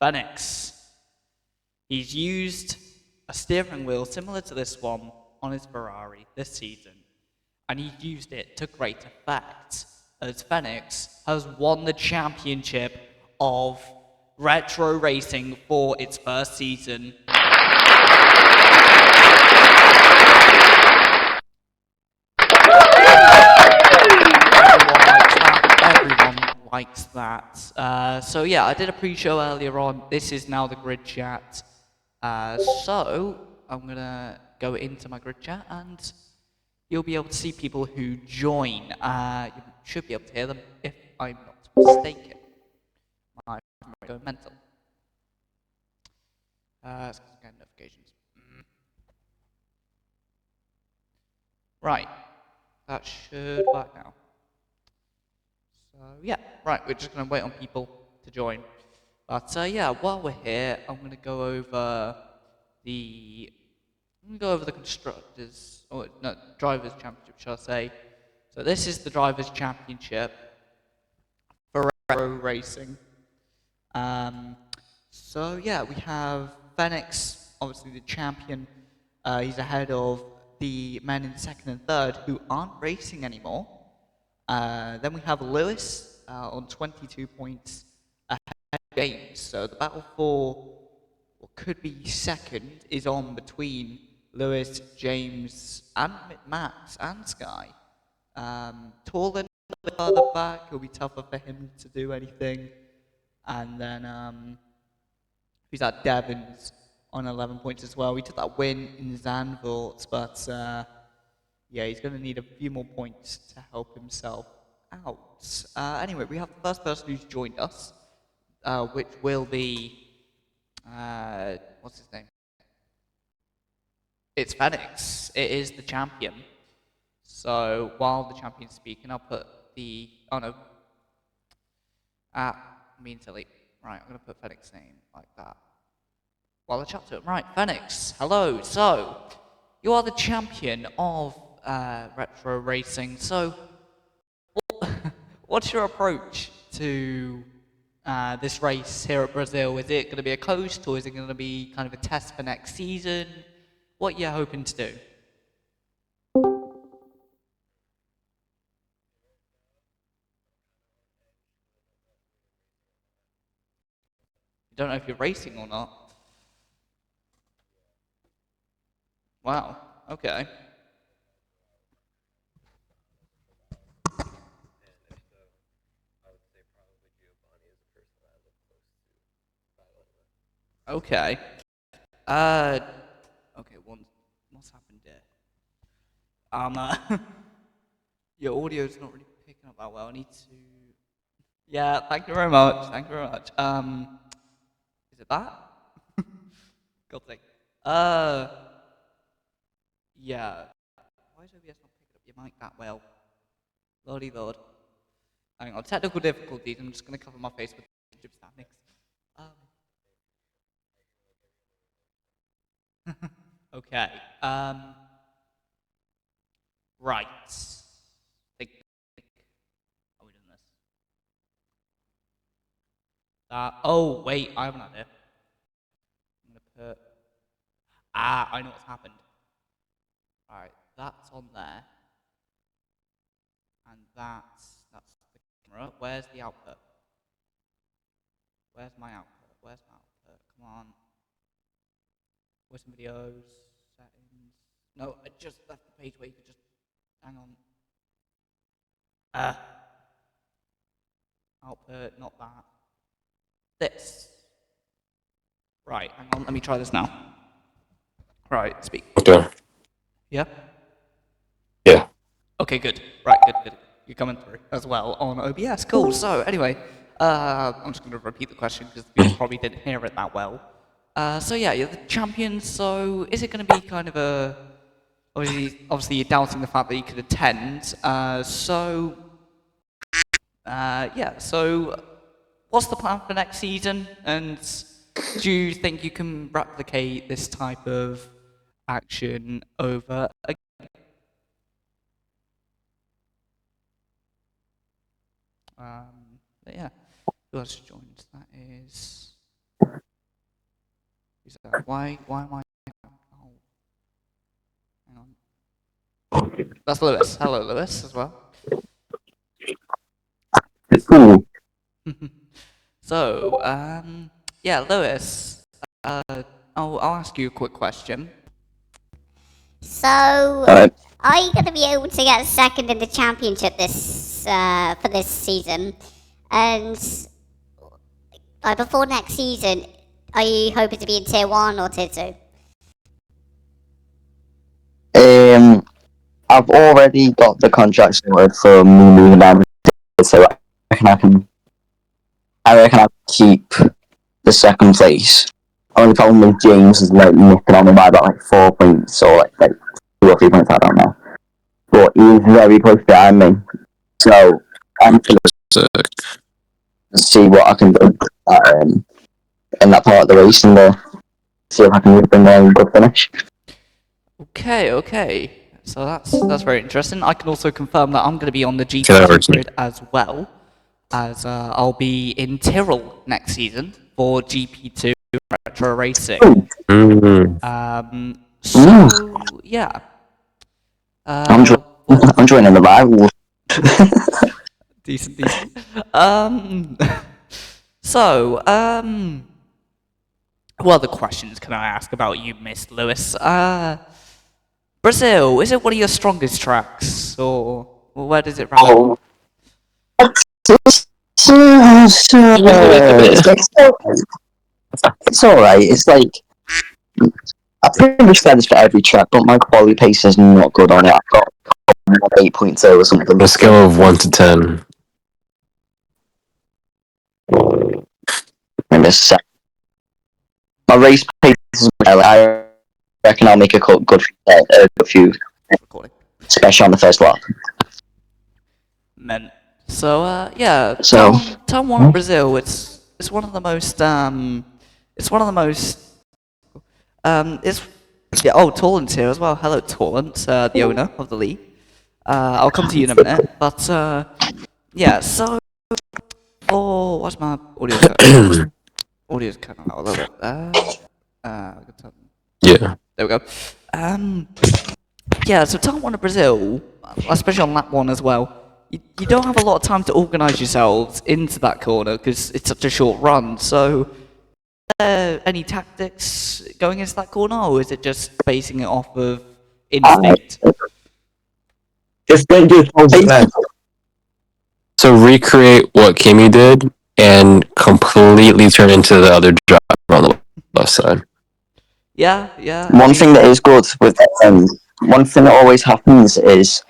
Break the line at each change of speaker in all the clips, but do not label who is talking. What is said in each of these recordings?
Fenix. He's used a steering wheel similar to this one on his Ferrari this season, and he's used it to great effect, as Fenix has won the championship of retro racing for its first season. Everyone likes that. So yeah, I did a pre-show earlier on. This is now the grid chat. So I'm gonna go into my grid chat, and you'll be able to see people who join. You should be able to hear them if I'm not mistaken. My phone might go mental. It's 'cause I'm getting notifications. Right, that should work now. So yeah, right, we're just gonna wait on people to join. But yeah, while we're here, I'm gonna go over the constructors, or no, drivers' championship, shall I say? So this is the drivers' championship for retro racing. So yeah, we have Fenix, obviously the champion. He's ahead of the men in second and third who aren't racing anymore. Then we have Lewis on 22 points ahead of James. So the battle for what could be second is on between Lewis, James, and Max and Sky. Torlin a bit further back, it'll be tougher for him to do anything. And then who's that? Devon's on 11 points as well. We took that win in Zandvoort, but yeah, he's going to need a few more points to help himself out. Anyway, we have the first person who's joined us, which will be what's his name? It's Fenix. It is the champion. So while the champion's speaking, I'll put the mean silly. Right, I'm gonna put Fenix's name like that. While I chat to him. Right, Fenix, hello. So you are the champion of retro racing. So what's your approach to this race here at Brazil? Is it going to be a coast, or is it going to be kind of a test for next season? What are you hoping to do? You don't know if you're racing or not. Wow. Okay. Okay. Uh. Okay. What's happened here? Your audio's not really picking up that well. I need to. Yeah. Thank you very much. Thank you very much. Is it that? God's sake. Uh. Yeah. Why is OBS not picking up your mic that well? Lordy Lord. Hang on. Technical difficulties. I'm just gonna cover my face with gymnastics. Okay. Right. Think. Are we doing this? Oh, wait, I have an idea. I'm gonna put. I know what's happened. Alright, that's on there. And that's the camera. Where's the output? Where's my output? Where's my output? Come on. Where's some videos? Settings. No, I just left the page where you could just hang on. Output, not that. This. Right, hang on, let me try this now. Right, speak.
Okay.
Yeah?
Yeah.
Okay, good. Right, good. You're coming through as well on OBS. Cool. So anyway, I'm just going to repeat the question because people probably didn't hear it that well. So yeah, you're the champion. So is it going to be kind of a obviously you're doubting the fact that you could attend. Yeah. So what's the plan for next season? And do you think you can replicate this type of action over again? But yeah, who else joined? That is Who's that? Why am I? Oh, hang on. That's Lewis. Hello, Lewis, as well.
Cool.
So, yeah, Lewis. I'll ask you a quick question.
So,
Alright.
are you going to be able to get second in the championship for this season? And before next season, are you hoping to be in tier 1 or tier 2?
I've already got the contract sorted for me moving down, so I reckon I can keep the second place. Only problem with James is like nipping on me by about like 4 points or like 2 or 3 points, I don't know. But he's very close behind me, so I'm gonna see what I can do in that part of the race and see if I can bring a good finish.
Okay. So that's very interesting. I can also confirm that I'm going to be on the
that
GP2
works.
grid as well, as I'll be in Tyrrell next season for GP2 Retro Racing.
Mm.
So yeah.
I'm joining the rival.
Decent. So, what other questions can I ask about you, Miss Lewis? Brazil, is it one of your strongest tracks, or where does it rank?
It's alright. It's like I pretty much said this for every track, but my quality pace is not good on it. I've got 8.0 or something.
On a scale of 1 to 10.
And this my race pace is I reckon I'll make a good few,
Recording.
especially on the first lap.
Men. So, yeah.
So-
Turn 1 Brazil. It's one of the most Torrent's here as well. Hello, Torrent, the owner of the league. I'll come to you in a minute, but yeah. So, what's my audio? Audio's cutting out a little bit.
Yeah.
There we go. Yeah. So, turn 1 of Brazil, especially on lap 1 as well. You don't have a lot of time to organise yourselves into that corner because it's such a short run. So, any tactics going into that corner, or is it just basing it off of instinct?
Just don't do it.
So recreate what Kimi did and completely turn into the other driver on the left side.
Yeah.
One thing that is good with one thing that always happens is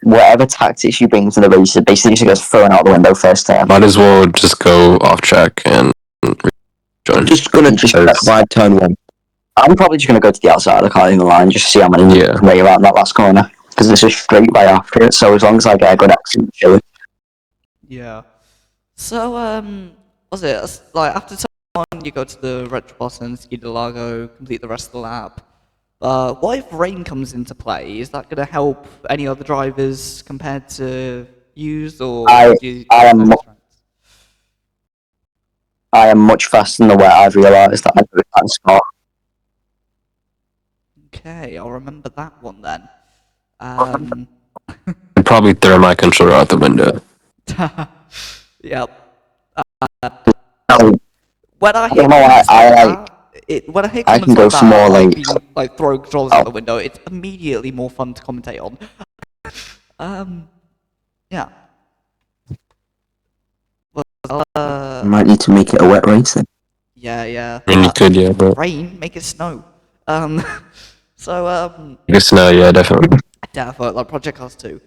whatever tactics you bring to the race, it basically just goes thrown out the window first time.
Might as well just go off track and join.
Just by turn 1. I'm probably just gonna go to the outside of the car in the line, just see how many way around that last corner. Because it's just straight right after it, so as long as I get a good exit, chill.
Yeah. So, was it like after turn 1, you go to the Retro Boston, Ski de Lago, complete the rest of the lap? What if rain comes into play? Is that going to help any other drivers compared to yous, or
I am much faster than the wet. I've realised that I do that spot.
Okay, I'll remember that one then.
I'd probably throw my controller out the window.
Yep.
No,
When I hit
don't know why
when I hit
I
comments
can go
like
for
that,
more,
I've
like-
been, like throwing controllers out the window. It's immediately more fun to commentate on. Yeah. Well,
might need to make it a wet race then.
yeah.
I mean, you could, yeah, but
Rain, make it snow. So
I guess no, yeah, definitely.
definitely like Project Cars 2.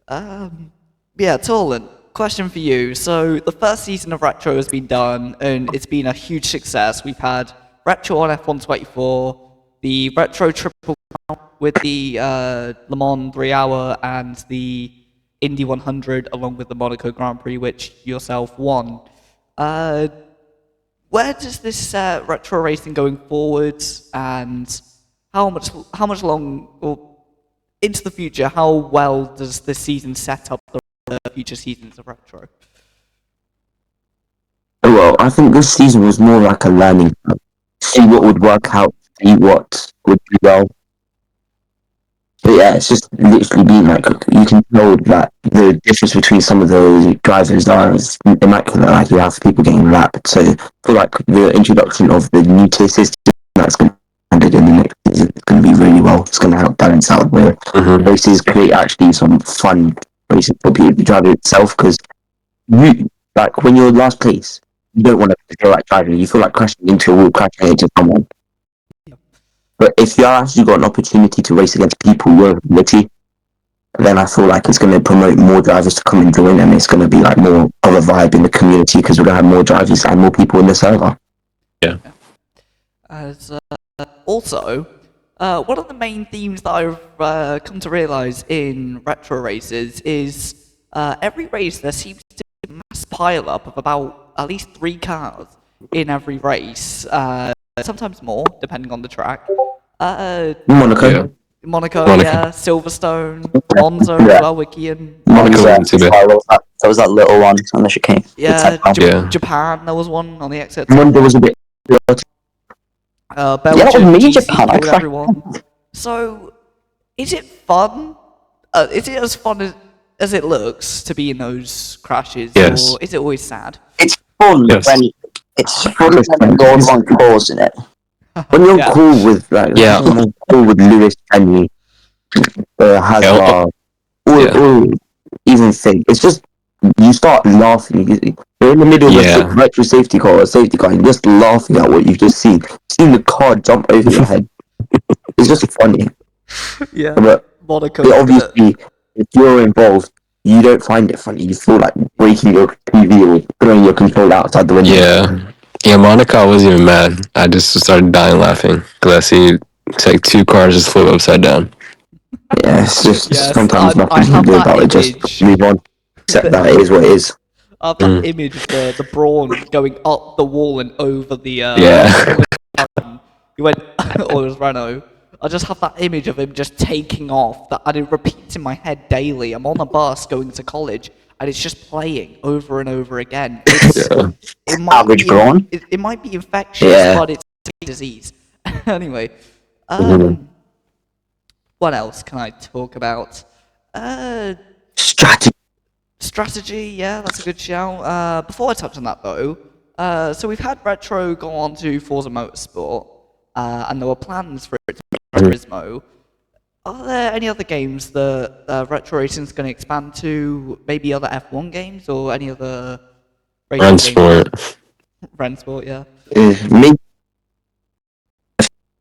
Yeah, Torlin, question for you. So the first season of Retro has been done, and it's been a huge success. We've had Retro on F124, the Retro Triple Crown with the Le Mans 3 Hour, and the Indy 100, along with the Monaco Grand Prix, which yourself won. Where does this retro racing going forward, and how much long or into the future? How well does this season set up the future seasons of retro?
Well, I think this season was more like a learning curve. see what would work out, see what would do well. But yeah, it's just literally been like you can tell that the difference between some of the drivers are immaculate. Like you have people getting lapped. So I feel like the introduction of the new tier system that's going to be added in the next season is going to be really well. It's going to help balance out the races, create actually some fun races for people to drive itself. Because you like when you're last place, you don't want to feel like driving. You feel like crashing into a wall, crashing into someone. But if you actually got an opportunity to race against people with ability, then I feel like it's going to promote more drivers to come and join, and it's going to be like more of a vibe in the community because we're going to have more drivers and more people in the server.
Yeah.
As also, one of the main themes that I've come to realize in retro races is every race there seems to be a mass pile up of about at least 3 cars in every race. Sometimes more, depending on the track.
Monaco.
Yeah.
Monaco,
Monaco.
yeah, Silverstone, Monza
Yeah.
as well, Wikian.
Monaco
Yeah,
too bad.
that was that little one on the chicane.
Yeah,
Yeah.
Japan, there was one on the exit.
Monday was a bit.
Belgium,
me,
GC
Japan, I
killed
crashed.
everyone. So, is it fun? Is it as fun as it looks to be in those crashes,
Yes.
or is it always sad?
It's fun
Yes.
when it's fun when you're the one causing it. When you're
Yeah.
cool with like,
Yeah.
someone cool with Lewis Henry, Hazard, or even Fig, it's just you start laughing. You're in the middle of
Yeah.
a virtual safety car, or a safety car, and you're just laughing at what you've just seen. Seeing the car jump over your head, it's just funny.
Yeah.
But
Monaco.
obviously, if you're involved, you don't find it funny. You feel like breaking your TV or throwing your controller outside the window.
Yeah. Yeah, Monaco, I wasn't even mad. I just started dying laughing because I see it's like 2 cars just flip upside down.
Yeah, it's just
Yes,
sometimes
I
nothing to
have
do
that
about it.
image.
Just move on. Accept that it is what it is.
I have that image of the brawn going up the wall and over the
Yeah.
he went or it was Renault. I just have that image of him just taking off and it repeats in my head daily. I'm on a bus going to college and it's just playing over and over again. It's,
Yeah.
it might
Average
be,
brawn.
it might be infectious,
Yeah.
but it's a disease. Anyway, what else can I talk about?
Strategy.
Strategy, yeah, that's a good shout. Before I touch on that though, so we've had Retro go on to Forza Motorsport, and there were plans for it to be Turismo. Are there any other games that Retro Racing is going to expand to? Maybe other F1 games or any other racing
Run
games?
sport.
Rensport, yeah.
Maybe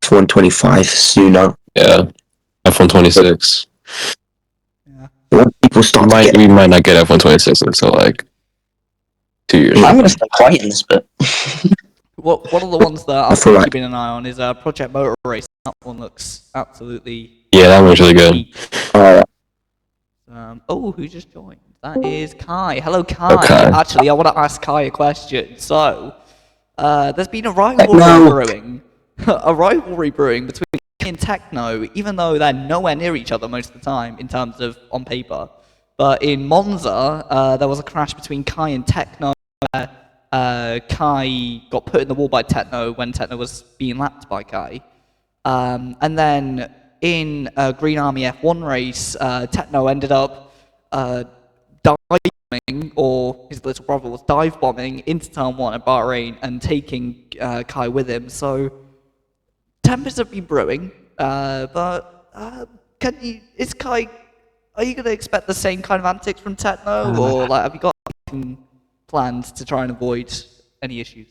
F125 sooner.
Yeah. F126.
Yeah.
When people start to get.
We might not get F126 until like 2 years.
I'm gonna start fighting this bit.
One of the ones that I'm
feel like-
keeping an eye on is Project Motor Race. That one looks absolutely.
Yeah, that one's really good.
Oh, who just joined? That is Kai. Hello, Kai.
Oh, Kai.
Actually, I want to ask Kai a question. So, there's been a rivalry
No.
brewing. A rivalry brewing between Kai and Techno, even though they're nowhere near each other most of the time in terms of on paper. But in Monza, there was a crash between Kai and Techno. Where, Kai got put in the wall by Techno when Techno was being lapped by Kai. And then in a Green Army F1 race, Techno ended up dive bombing, or his little brother was dive bombing into Turn 1 at Bahrain and taking Kai with him. So tempers have been brewing, but is Kai, are you going to expect the same kind of antics from Techno, or like have you got anything planned to try and avoid any issues?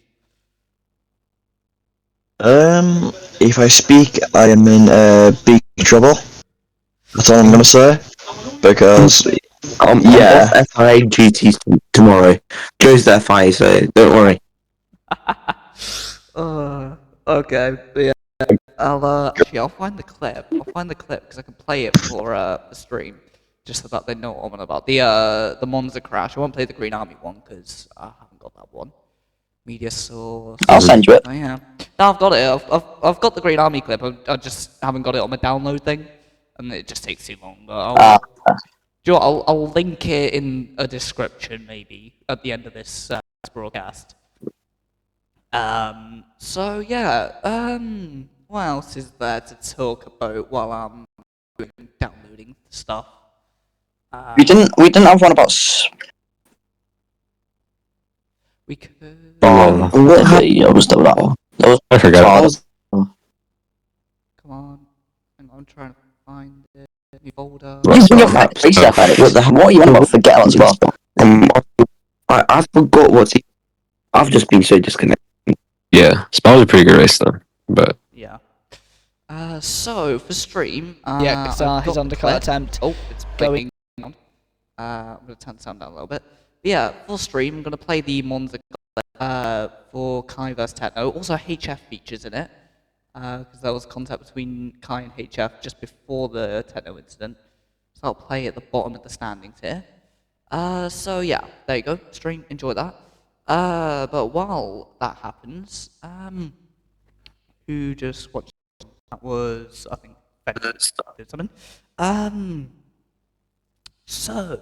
If I speak, I am in big trouble. That's all I'm gonna say. Because
I'm off FIA duties tomorrow. Joe's the FIA, so don't worry.
Okay, but yeah, I'll find the clip. I'll find the clip because I can play it for the stream, just so that they know what I'm on about. The Monza crash. I won't play the Green Army one because I haven't got that one. Media source.
I'll send you it.
Oh yeah, no, I've got it. I've got the Green Army clip. I just haven't got it on my download thing, and it just takes too long. But do you know what, I'll link it in a description maybe at the end of this broadcast. So yeah, what else is there to talk about while I'm downloading stuff?
We didn't have one about.
We could.
Oh,
What happened? I was that one. That was.
I forgot.
Come on. Hang on, I'm trying to find it. New folder.
Right.
When you're what the hell? What are you on about? Forget that as well.
I forgot what's. I've just been so disconnected.
Yeah, Spa was a pretty good race though. But
Yeah. So for stream,
Yeah, it's
I've
his
got the
undercut
clip.
attempt.
Oh, it's
Going.
going. I'm gonna turn the sound down a little bit. Yeah, for stream, I'm gonna play the Monza clip, for Kai vs Techno. Also, HF features in it, because there was contact between Kai and HF just before the Techno incident. So I'll play at the bottom of the standings here. So yeah, there you go. Stream, enjoy that. But while that happens, who just watched? That was, I think, Fenix did something. So.